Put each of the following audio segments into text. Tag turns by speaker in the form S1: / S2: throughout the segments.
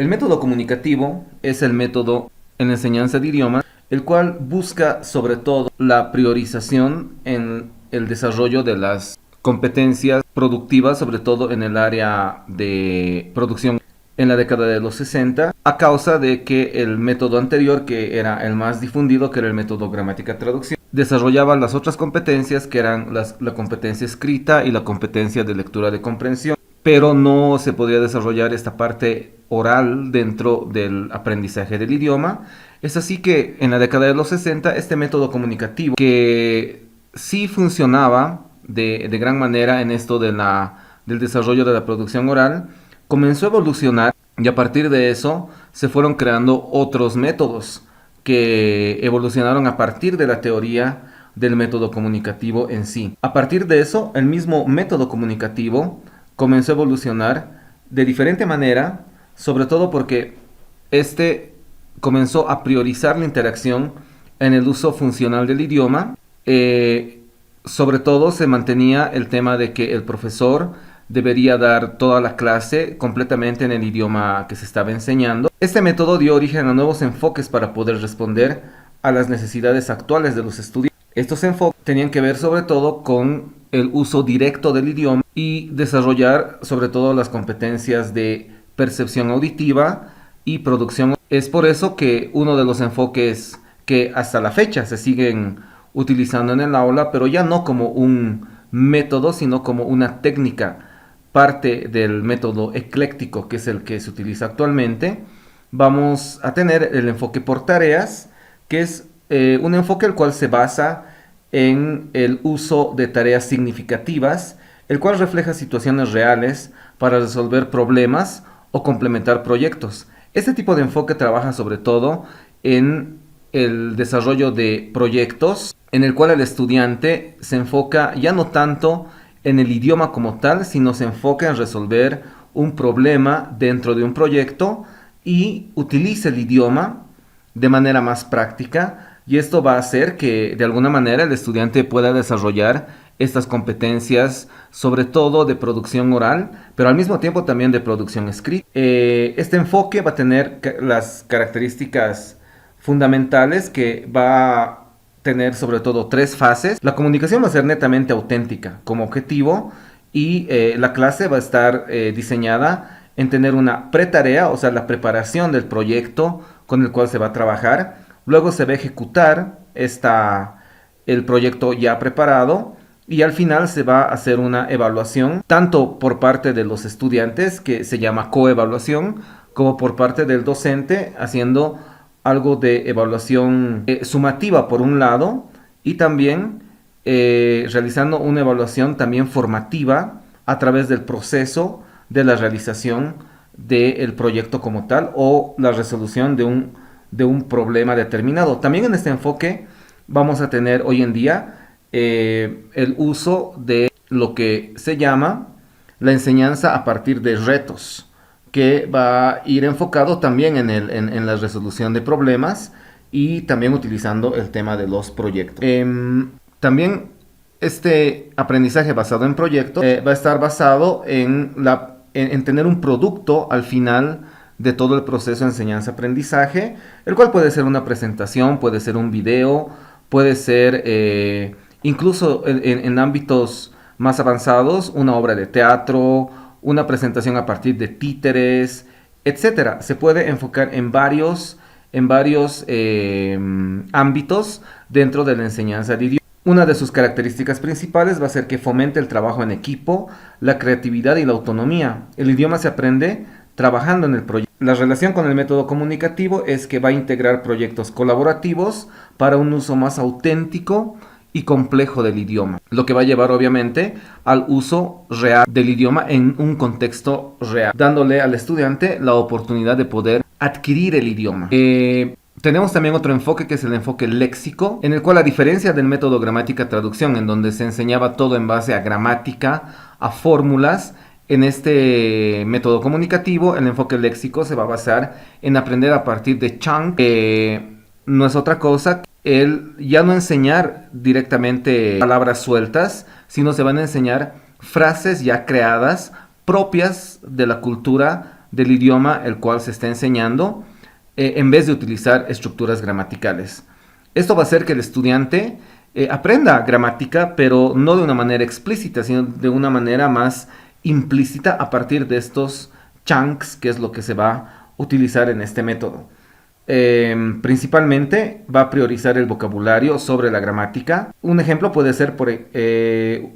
S1: El método comunicativo es el método en la enseñanza de idiomas, el cual busca sobre todo la priorización en el desarrollo de las competencias productivas, sobre todo en el área de producción en la década de los 60, a causa de que el método anterior, que era el más difundido, que era el método gramática-traducción, desarrollaba las otras competencias, que eran la competencia escrita y la competencia de lectura de comprensión, pero no se podía desarrollar esta parte oral dentro del aprendizaje del idioma. Es así que en la década de los 60 este método comunicativo, que sí funcionaba de gran manera en esto del desarrollo de la producción oral, comenzó a evolucionar, y a partir de eso se fueron creando otros métodos que evolucionaron a partir de la teoría del método comunicativo en sí. A partir de eso, el mismo método comunicativo comenzó a evolucionar de diferente manera, sobre todo porque este comenzó a priorizar la interacción en el uso funcional del idioma. Sobre todo se mantenía el tema de que el profesor debería dar toda la clase completamente en el idioma que se estaba enseñando. Este método dio origen a nuevos enfoques para poder responder a las necesidades actuales de los estudiantes. Estos enfoques tenían que ver sobre todo con el uso directo del idioma y desarrollar sobre todo las competencias de percepción auditiva y producción. Es por eso que uno de los enfoques que hasta la fecha se siguen utilizando en el aula, pero ya no como un método, sino como una técnica, parte del método ecléctico, que es el que se utiliza actualmente. Vamos a tener el enfoque por tareas, que es un enfoque el cual se basa en el uso de tareas significativas, el cual refleja situaciones reales para resolver problemas o complementar proyectos. Este tipo de enfoque trabaja sobre todo en el desarrollo de proyectos en el cual el estudiante se enfoca ya no tanto en el idioma como tal, sino se enfoca en resolver un problema dentro de un proyecto y utiliza el idioma de manera más práctica, y esto va a hacer que de alguna manera el estudiante pueda desarrollar estas competencias, sobre todo de producción oral, pero al mismo tiempo también de producción escrita. Este enfoque va a tener las características fundamentales, que va a tener sobre todo tres fases. La comunicación va a ser netamente auténtica como objetivo, y la clase va a estar diseñada en tener una pretarea, o sea, la preparación del proyecto con el cual se va a trabajar. Luego se va a ejecutar el proyecto ya preparado, y al final se va a hacer una evaluación, tanto por parte de los estudiantes, que se llama coevaluación, como por parte del docente, haciendo algo de evaluación sumativa por un lado, y también realizando una evaluación también formativa a través del proceso de la realización del proyecto como tal, o la resolución de un problema determinado. También en este enfoque vamos a tener hoy en día el uso de lo que se llama la enseñanza a partir de retos, que va a ir enfocado también en la resolución de problemas, y también utilizando el tema de los proyectos. También este aprendizaje basado en proyectos va a estar basado en tener un producto al final de todo el proceso de enseñanza-aprendizaje, el cual puede ser una presentación, puede ser un video, puede ser incluso en ámbitos más avanzados, una obra de teatro, una presentación a partir de títeres, etcétera. Se puede enfocar en varios ámbitos dentro de la enseñanza de idioma. Una de sus características principales va a ser que fomente el trabajo en equipo, la creatividad y la autonomía. El idioma se aprende trabajando en el proyecto. La relación con el método comunicativo es que va a integrar proyectos colaborativos para un uso más auténtico y complejo del idioma, lo que va a llevar obviamente al uso real del idioma en un contexto real, dándole al estudiante la oportunidad de poder adquirir el idioma. Tenemos también otro enfoque, que es el enfoque léxico, en el cual, a diferencia del método gramática-traducción, en donde se enseñaba todo en base a gramática, a fórmulas, en este método comunicativo el enfoque léxico se va a basar en aprender a partir de chunks, que no es otra cosa el ya no enseñar directamente palabras sueltas, sino se van a enseñar frases ya creadas propias de la cultura del idioma el cual se está enseñando, en vez de utilizar estructuras gramaticales. Esto va a hacer que el estudiante aprenda gramática, pero no de una manera explícita, sino de una manera más implícita a partir de estos chunks, que es lo que se va a utilizar en este método. Principalmente va a priorizar el vocabulario sobre la gramática. Un ejemplo puede ser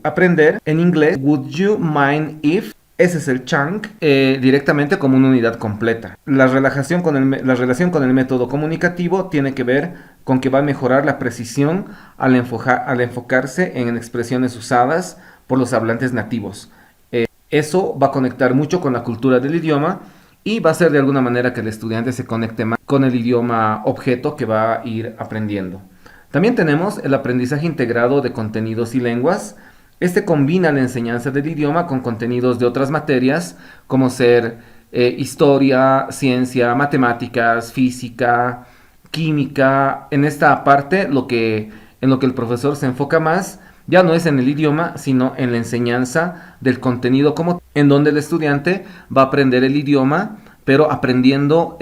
S1: aprender en inglés "Would you mind if". Ese es el chunk directamente como una unidad completa. La relación con el método comunicativo tiene que ver con que va a mejorar la precisión al enfocarse en expresiones usadas por los hablantes nativos. Eso va a conectar mucho con la cultura del idioma y va a hacer de alguna manera que el estudiante se conecte más con el idioma objeto que va a ir aprendiendo. También tenemos el aprendizaje integrado de contenidos y lenguas. Este combina la enseñanza del idioma con contenidos de otras materias, como ser historia, ciencia, matemáticas, física, química. En esta parte, en lo que el profesor se enfoca más, ya no es en el idioma, sino en la enseñanza del contenido, en donde el estudiante va a aprender el idioma, pero aprendiendo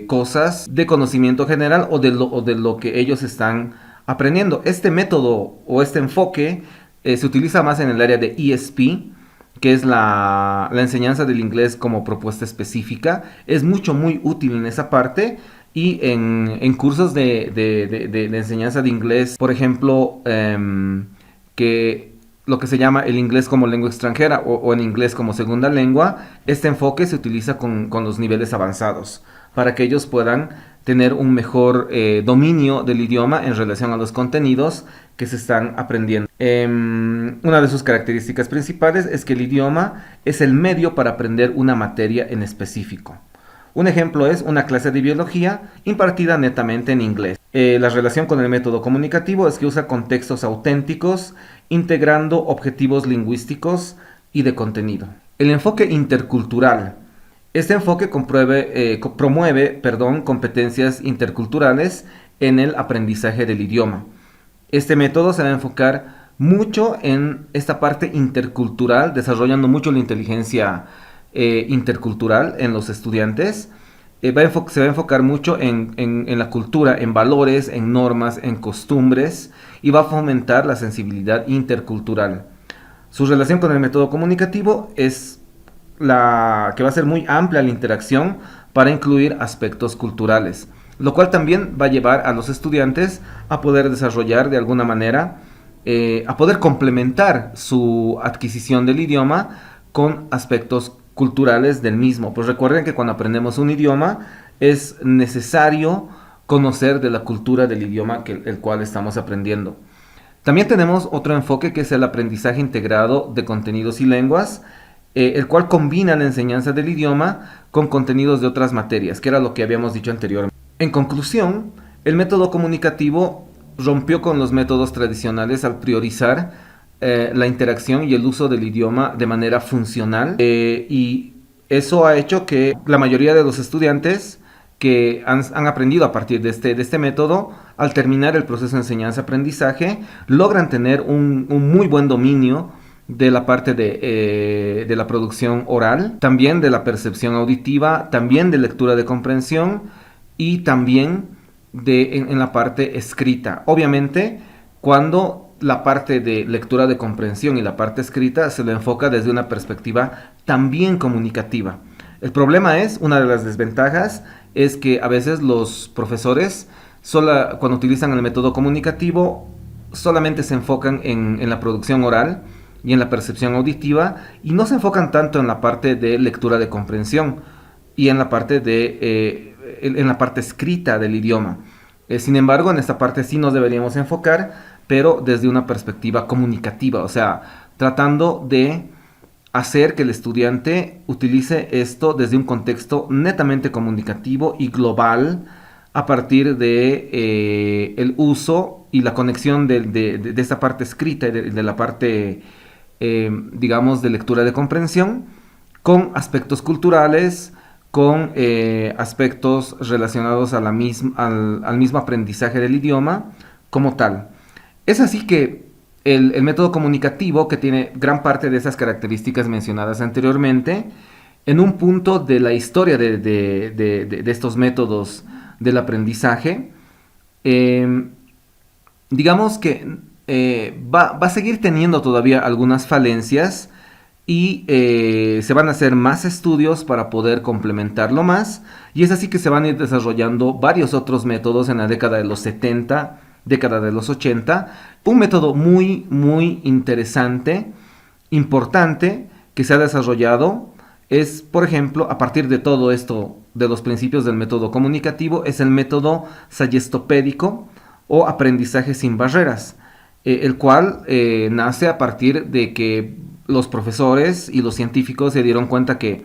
S1: cosas de conocimiento general o de lo que ellos están aprendiendo. Este método o este enfoque se utiliza más en el área de ESP, que es la enseñanza del inglés como propuesta específica. Es muy útil en esa parte. Y en cursos de enseñanza de inglés, por ejemplo, que lo que se llama el inglés como lengua extranjera o en inglés como segunda lengua, este enfoque se utiliza con los niveles avanzados para que ellos puedan tener un mejor dominio del idioma en relación a los contenidos que se están aprendiendo. Una de sus características principales es que el idioma es el medio para aprender una materia en específico. Un ejemplo es una clase de biología impartida netamente en inglés. La relación con el método comunicativo es que usa contextos auténticos, integrando objetivos lingüísticos y de contenido. El enfoque intercultural. Este enfoque promueve competencias interculturales en el aprendizaje del idioma. Este método se va a enfocar mucho en esta parte intercultural, desarrollando mucho la inteligencia intercultural en los estudiantes. Se va a enfocar mucho en la cultura, en valores, en normas, en costumbres, y va a fomentar la sensibilidad intercultural. Su relación con el método comunicativo es que va a ser muy amplia la interacción para incluir aspectos culturales, lo cual también va a llevar a los estudiantes a poder desarrollar de alguna manera, a poder complementar su adquisición del idioma con aspectos culturales del mismo. Pues recuerden que cuando aprendemos un idioma es necesario conocer de la cultura del idioma el cual estamos aprendiendo. También tenemos otro enfoque que es el aprendizaje integrado de contenidos y lenguas, el cual combina la enseñanza del idioma con contenidos de otras materias, que era lo que habíamos dicho anteriormente. En conclusión, el método comunicativo rompió con los métodos tradicionales al priorizar la interacción y el uso del idioma de manera funcional, y eso ha hecho que la mayoría de los estudiantes que han aprendido a partir de este método, al terminar el proceso de enseñanza-aprendizaje, logran tener un muy buen dominio de la parte de la producción oral, también de la percepción auditiva, también de lectura de comprensión y también en la parte escrita. Obviamente, cuando la parte de lectura de comprensión y la parte escrita se lo enfoca desde una perspectiva también comunicativa. El problema una de las desventajas es que a veces los profesores, cuando utilizan el método comunicativo, solamente se enfocan en la producción oral y en la percepción auditiva y no se enfocan tanto en la parte de lectura de comprensión y en la parte escrita del idioma. Sin embargo, en esta parte sí nos deberíamos enfocar, pero desde una perspectiva comunicativa, o sea, tratando de hacer que el estudiante utilice esto desde un contexto netamente comunicativo y global, a partir de el uso y la conexión de esta parte escrita y de la parte, digamos, de lectura de comprensión, con aspectos culturales, con aspectos relacionados al mismo aprendizaje del idioma como tal. Es así que el método comunicativo, que tiene gran parte de esas características mencionadas anteriormente, en un punto de la historia de estos métodos del aprendizaje, eh, digamos que va a seguir teniendo todavía algunas falencias y se van a hacer más estudios para poder complementarlo más. Y es así que se van a ir desarrollando varios otros métodos en la década de los 70, década de los 80. Un método muy, muy interesante, importante, que se ha desarrollado es, por ejemplo, a partir de todo esto, de los principios del método comunicativo, es el método sayestopédico o aprendizaje sin barreras, el cual nace a partir de que los profesores y los científicos se dieron cuenta que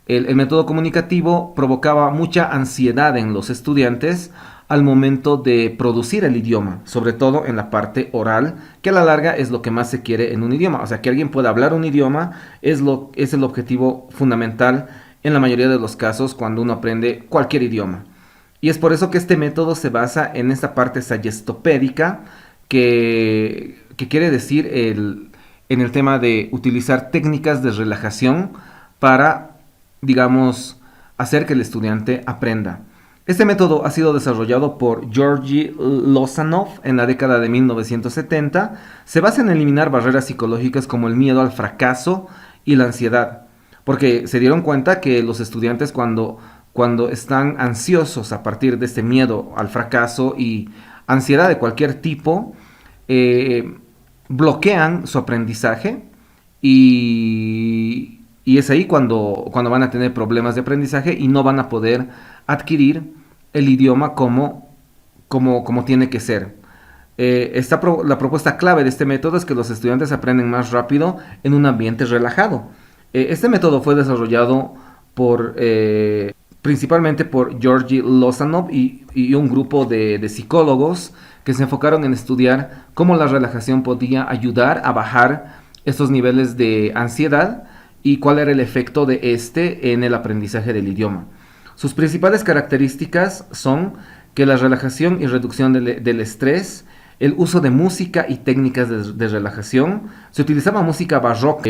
S1: el método comunicativo provocaba mucha ansiedad en los estudiantes al momento de producir el idioma, sobre todo en la parte oral, que a la larga es lo que más se quiere en un idioma. O sea, que alguien pueda hablar un idioma es el objetivo fundamental en la mayoría de los casos cuando uno aprende cualquier idioma. Y es por eso que este método se basa en esta parte sayestopédica, que quiere decir en el tema de utilizar técnicas de relajación para, digamos, hacer que el estudiante aprenda. Este método ha sido desarrollado por Georgi Lozanov en la década de 1970. Se basa en eliminar barreras psicológicas como el miedo al fracaso y la ansiedad, porque se dieron cuenta que los estudiantes cuando están ansiosos a partir de este miedo al fracaso y ansiedad de cualquier tipo, eh, bloquean su aprendizaje y es ahí cuando van a tener problemas de aprendizaje y no van a poder adquirir el idioma como tiene que ser. La propuesta clave de este método es que los estudiantes aprenden más rápido en un ambiente relajado. Este método fue desarrollado principalmente por Georgi Lozanov y un grupo de psicólogos que se enfocaron en estudiar cómo la relajación podía ayudar a bajar estos niveles de ansiedad y cuál era el efecto de este en el aprendizaje del idioma. Sus principales características son que la relajación y reducción del estrés, el uso de música y técnicas de relajación. Se utilizaba música barroca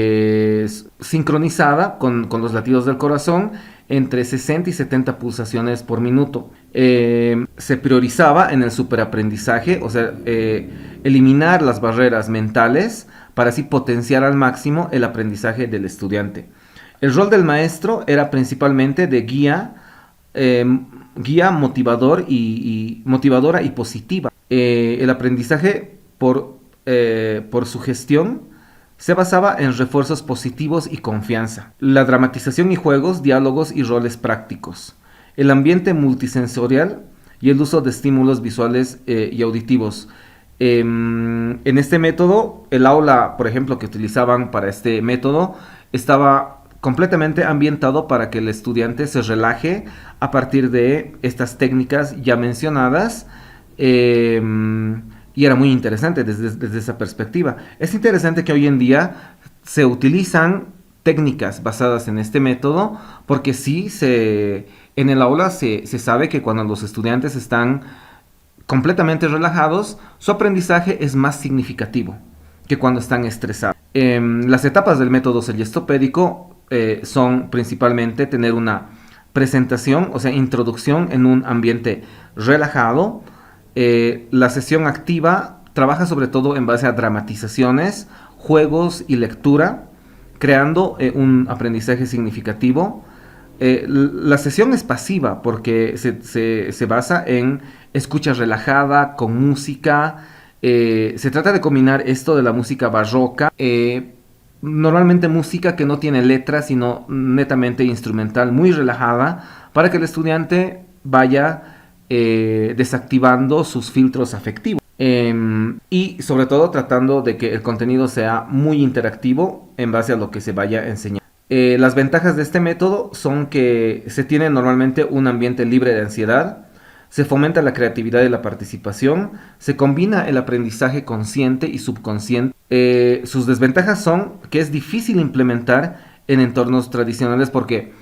S1: sincronizada con los latidos del corazón entre 60 y 70 pulsaciones por minuto. Se priorizaba en el superaprendizaje, o sea, eliminar las barreras mentales para así potenciar al máximo el aprendizaje del estudiante. El rol del maestro era principalmente de guía motivadora y positiva. El aprendizaje por su gestión se basaba en refuerzos positivos y confianza, la dramatización y juegos, diálogos y roles prácticos, el ambiente multisensorial y el uso de estímulos visuales y auditivos. En este método, el aula, por ejemplo, que utilizaban para este método, estaba completamente ambientado para que el estudiante se relaje a partir de estas técnicas ya mencionadas. Y era muy interesante desde esa perspectiva. Es interesante que hoy en día se utilizan técnicas basadas en este método, porque sí, en el aula se sabe que cuando los estudiantes están completamente relajados, su aprendizaje es más significativo que cuando están estresados. Las etapas del método sayestopédico son principalmente tener una presentación, o sea, introducción en un ambiente relajado. La sesión activa trabaja sobre todo en base a dramatizaciones, juegos y lectura, creando un aprendizaje significativo. La sesión es pasiva porque se basa en escucha relajada, con música. Se trata de combinar esto de la música barroca, normalmente música que no tiene letra, sino netamente instrumental, muy relajada, para que el estudiante vaya desactivando sus filtros afectivos. Y sobre todo tratando de que el contenido sea muy interactivo en base a lo que se vaya enseñando. Las ventajas de este método son que se tiene normalmente un ambiente libre de ansiedad, se fomenta la creatividad y la participación, se combina el aprendizaje consciente y subconsciente. Sus desventajas son que es difícil implementar en entornos tradicionales porque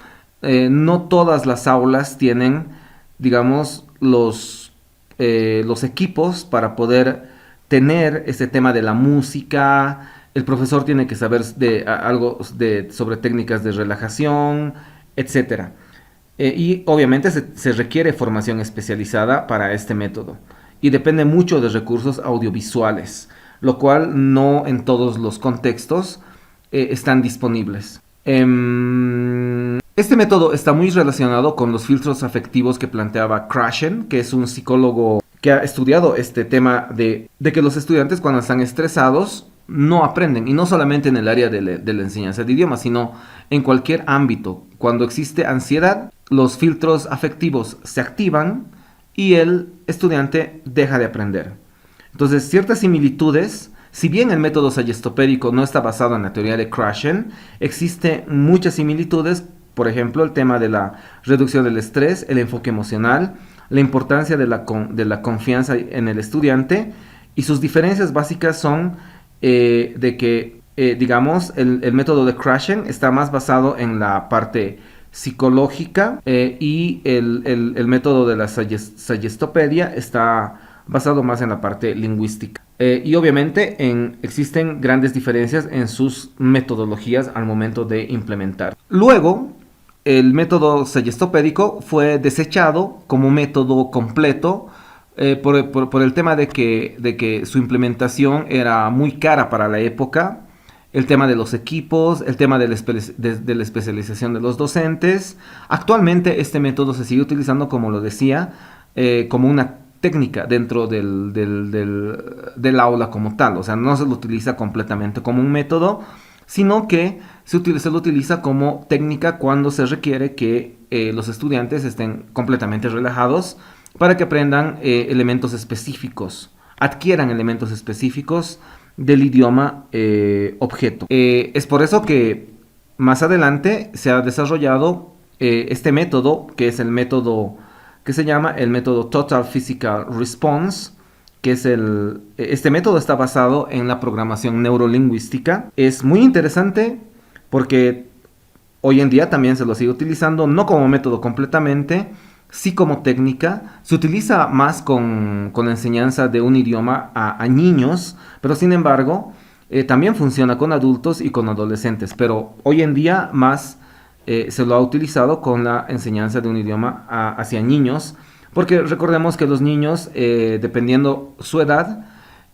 S1: no todas las aulas tienen, digamos, los equipos para poder tener ese tema de la música, El profesor tiene que saber algo sobre técnicas de relajación, etcétera. Y obviamente se requiere formación especializada para este método. Y depende mucho de recursos audiovisuales, lo cual no en todos los contextos están disponibles. Este método está muy relacionado con los filtros afectivos que planteaba Krashen, que es un psicólogo que ha estudiado este tema de que los estudiantes cuando están estresados no aprenden, y no solamente en el área de la enseñanza de idiomas, sino en cualquier ámbito. Cuando existe ansiedad, los filtros afectivos se activan y el estudiante deja de aprender. Entonces, ciertas similitudes, si bien el método sayestopédico no está basado en la teoría de Krashen, existen muchas similitudes, por ejemplo, el tema de la reducción del estrés, el enfoque emocional, la importancia de la confianza en el estudiante, y sus diferencias básicas son de que, digamos, el método de Krashen está más basado en la parte psicológica y el método de la sayestopedia está basado más en la parte lingüística. Y obviamente existen grandes diferencias en sus metodologías al momento de implementar. Luego, el método sayestopédico fue desechado como método completo por el tema de que su implementación era muy cara para la época, el tema de los equipos, el tema de la especialización de los docentes. Actualmente este método se sigue utilizando, como lo decía, como una técnica dentro del aula como tal. O sea, no se lo utiliza completamente como un método, sino que se lo utiliza como técnica cuando se requiere que los estudiantes estén completamente relajados para que aprendan elementos específicos, adquieran elementos específicos del idioma objeto. Es por eso que más adelante se ha desarrollado este método, que es el método que se llama el método Total Physical Response, que es este método está basado en la programación neurolingüística. Es muy interesante porque hoy en día también se lo sigue utilizando, no como método completamente, sí como técnica. Se utiliza más con la enseñanza de un idioma a niños, pero sin embargo también funciona con adultos y con adolescentes, pero hoy en día más se lo ha utilizado con la enseñanza de un idioma hacia niños, porque recordemos que los niños, dependiendo su edad,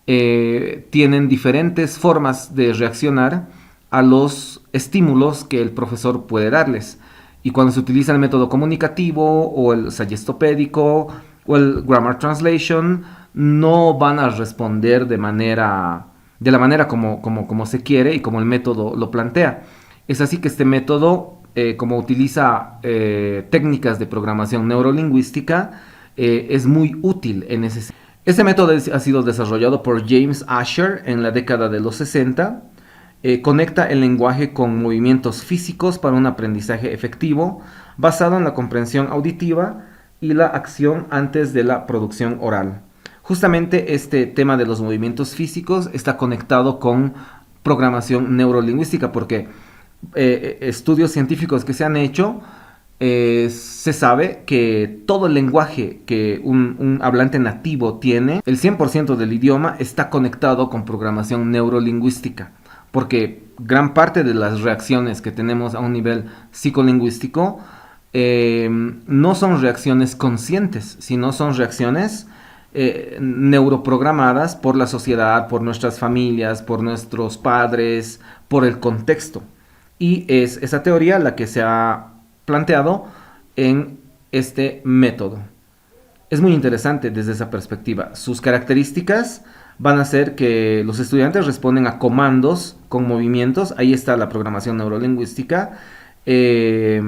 S1: tienen diferentes formas de reaccionar a los estímulos que el profesor puede darles. Y cuando se utiliza el método comunicativo o el sayestopédico o el grammar translation, no van a responder de la manera como se quiere y como el método lo plantea. Es así que este método, como utiliza técnicas de programación neurolingüística, es muy útil en ese sentido. Este método ha sido desarrollado por James Asher en la década de los 60. Conecta el lenguaje con movimientos físicos para un aprendizaje efectivo, basado en la comprensión auditiva y la acción antes de la producción oral. Justamente este tema de los movimientos físicos está conectado con programación neurolingüística, porque estudios científicos que se han hecho, se sabe que todo el lenguaje que un hablante nativo tiene, el 100% del idioma está conectado con programación neurolingüística, porque gran parte de las reacciones que tenemos a un nivel psicolingüístico no son reacciones conscientes, sino son reacciones neuroprogramadas por la sociedad, por nuestras familias, por nuestros padres, por el contexto. Y es esa teoría la que se ha planteado en este método. Es muy interesante desde esa perspectiva. Sus características van a ser que los estudiantes responden a comandos con movimientos. Ahí está la programación neurolingüística. Se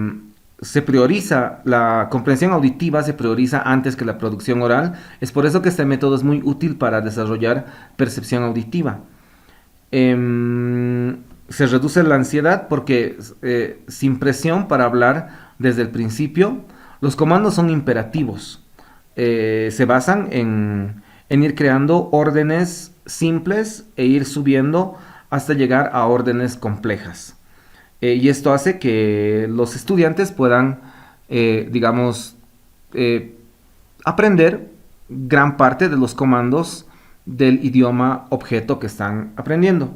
S1: prioriza, la comprensión auditiva se prioriza antes que la producción oral. Es por eso que este método es muy útil para desarrollar percepción auditiva. Se reduce la ansiedad porque sin presión para hablar desde el principio. Los comandos son imperativos. Se basan en ir creando órdenes simples e ir subiendo hasta llegar a órdenes complejas. Y esto hace que los estudiantes puedan, digamos, aprender gran parte de los comandos del idioma objeto que están aprendiendo.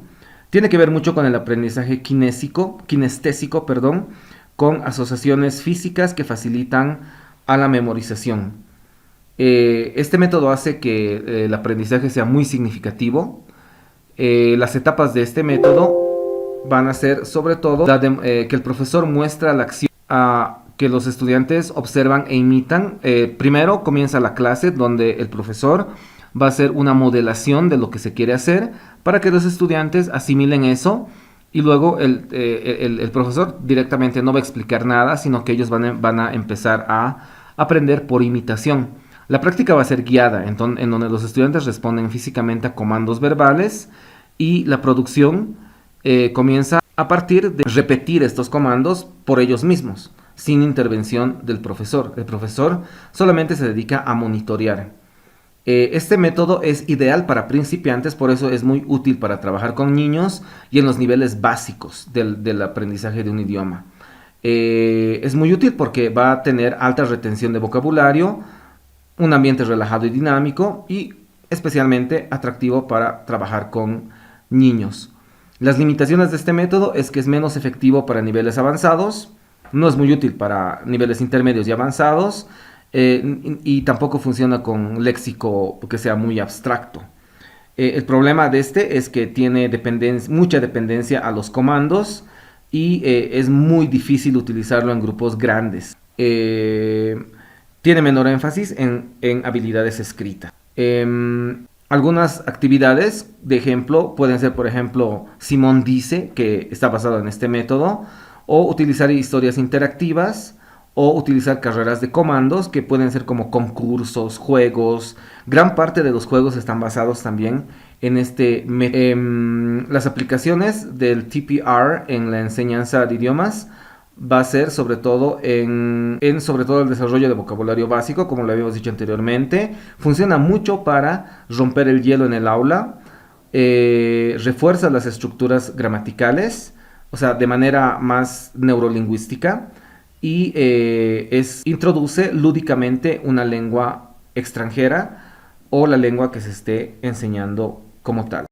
S1: Tiene que ver mucho con el aprendizaje kinestésico, perdón, con asociaciones físicas que facilitan a la memorización. Este método hace que el aprendizaje sea muy significativo. Las etapas de este método van a ser sobre todo que el profesor muestra la acción que los estudiantes observan e imitan. Primero comienza la clase donde el profesor va a hacer una modelación de lo que se quiere hacer para que los estudiantes asimilen eso y luego el profesor directamente no va a explicar nada, sino que ellos van a empezar a aprender por imitación. La práctica va a ser guiada, en donde los estudiantes responden físicamente a comandos verbales y la producción comienza a partir de repetir estos comandos por ellos mismos, sin intervención del profesor. El profesor solamente se dedica a monitorear. Este método es ideal para principiantes, por eso es muy útil para trabajar con niños y en los niveles básicos del aprendizaje de un idioma. Es muy útil porque va a tener alta retención de vocabulario, un ambiente relajado y dinámico y especialmente atractivo para trabajar con niños. Las limitaciones de este método es que es menos efectivo para niveles avanzados, no es muy útil para niveles intermedios y avanzados, y tampoco funciona con léxico que sea muy abstracto. El problema de este es que tiene mucha dependencia a los comandos y es muy difícil utilizarlo en grupos grandes. Tiene menor énfasis en habilidades escritas. Algunas actividades de ejemplo pueden ser, por ejemplo, Simón dice, que está basado en este método, o utilizar historias interactivas, o utilizar carreras de comandos, que pueden ser como concursos, juegos. Gran parte de los juegos están basados también en este método. Las aplicaciones del TPR en la enseñanza de idiomas va a ser sobre todo sobre todo el desarrollo de vocabulario básico, como lo habíamos dicho anteriormente. Funciona mucho para romper el hielo en el aula, refuerza las estructuras gramaticales, o sea, de manera más neurolingüística, y introduce lúdicamente una lengua extranjera o la lengua que se esté enseñando como tal.